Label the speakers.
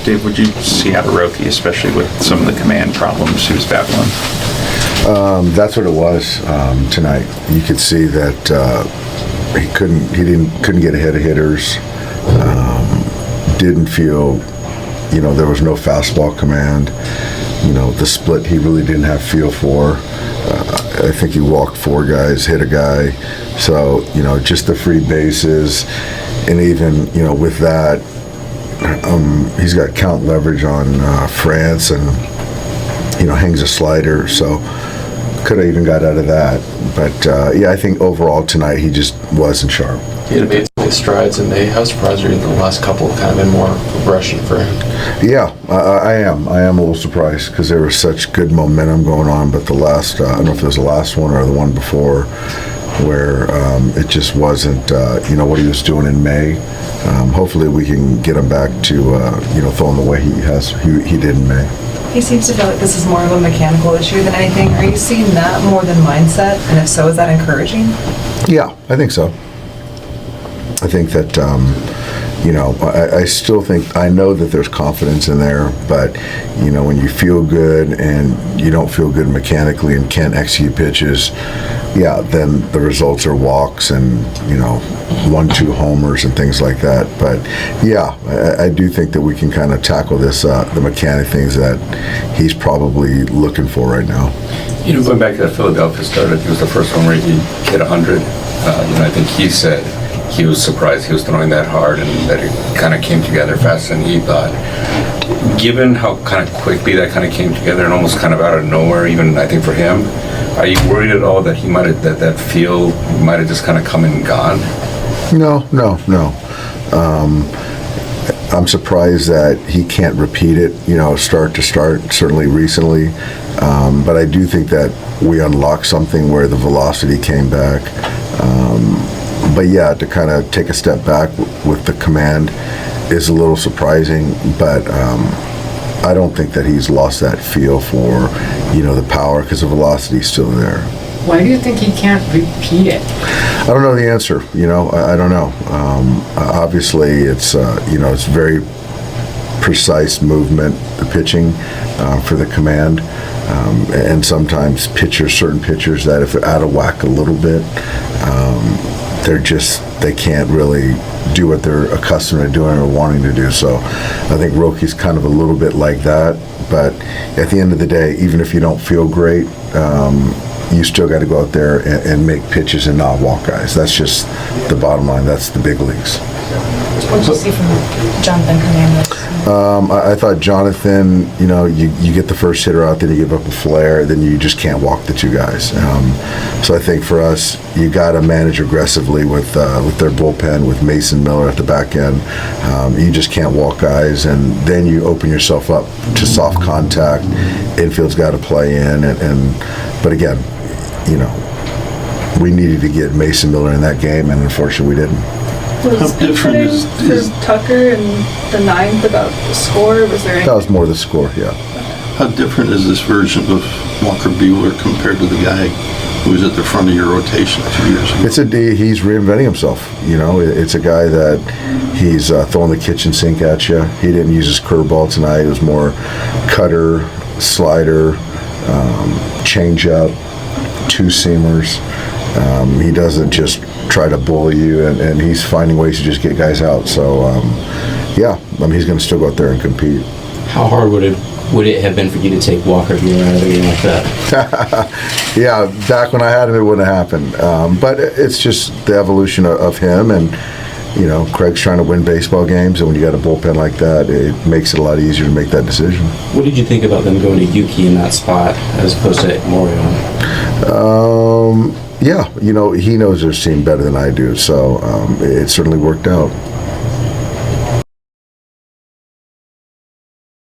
Speaker 1: Dave, what did you see out of Roki, especially with some of the command problems he was battling?
Speaker 2: That's what it was tonight. You could see that he couldn't get ahead of hitters. Didn't feel, there was no fastball command. The split he really didn't have feel for. I think he walked 4 guys, hit a guy. So, just the free bases, and even, with that, he's got count leverage on France and, hangs a slider. So could have even got out of that. But, I think overall tonight he just wasn't sharp.
Speaker 3: He had made strides in May. How surprised are you the last couple kind of been more progression for him?
Speaker 2: Yeah, I am a little surprised because there was such good momentum going on, but the last, I don't know if it was the last one or the one before, where it just wasn't, what he was doing in May. Hopefully we can get him back to, throwing the way he did in May.
Speaker 4: He seems to feel like this is more of a mechanical issue than anything. Are you seeing that more than mindset? And if so, is that encouraging?
Speaker 2: Yeah, I think so. I think that, I still think, I know that there's confidence in there, but, when you feel good and you don't feel good mechanically and can't execute pitches, then the results are walks and, 1-2 homers and things like that. But, I do think that we can kind of tackle this, the mechanic things that he's probably looking for right now.
Speaker 5: Going back to that Philadelphia start, it was the first one where he hit 100. I think he said he was surprised he was throwing that hard and that it kind of came together faster than he thought. Given how kind of quickly that kind of came together and almost kind of out of nowhere, even I think for him, are you worried at all that he might have, that feel might have just kind of come and gone?
Speaker 2: No. I'm surprised that he can't repeat it, start to start, certainly recently. But I do think that we unlocked something where the velocity came back. But to kind of take a step back with the command is a little surprising, but I don't think that he's lost that feel for, the power, because the velocity is still there.
Speaker 6: Why do you think he can't repeat it?
Speaker 2: I don't know the answer, I don't know. Obviously, it's, it's very precise movement, the pitching for the command. And sometimes certain pitchers that if they're out of whack a little bit, they can't really do what they're accustomed to doing or wanting to do. So I think Roki's kind of a little bit like that. But at the end of the day, even if you don't feel great, you still got to go out there and make pitches and not walk guys. That's just the bottom line. That's the big leagues.
Speaker 4: What did you see from Jonathan Hernandez?
Speaker 2: I thought Jonathan, you get the first hitter out, then you give up a flare, then you just can't walk the 2 guys. So I think for us, you got to manage aggressively with their bullpen, with Mason Miller at the back end. You just can't walk guys, and then you open yourself up to soft contact. Infield's got to play in, but again, we needed to get Mason Miller in that game, and unfortunately we didn't.
Speaker 7: Was different is Tucker in the 9th about the score? Was there any?
Speaker 2: That was more the score, yeah.
Speaker 7: How different is this version of Walker Buehler compared to the guy who was at the front of your rotation a few years ago?
Speaker 2: He's reinventing himself. It's a guy that he's throwing the kitchen sink at you. He didn't use his curveball tonight. It was more cutter, slider, changeup, 2-seamers. He doesn't just try to bully you, and he's finding ways to just get guys out. So, he's going to still go out there and compete.
Speaker 8: How hard would it have been for you to take Walker Buehler out of a game like that?
Speaker 2: Back when I had him, it wouldn't have happened. But it's just the evolution of him, and Craig's trying to win baseball games, and when you got a bullpen like that, it makes it a lot easier to make that decision.
Speaker 8: What did you think about them going to Yuki in that spot as opposed to Morion?
Speaker 2: He knows their team better than I do, so it certainly worked out.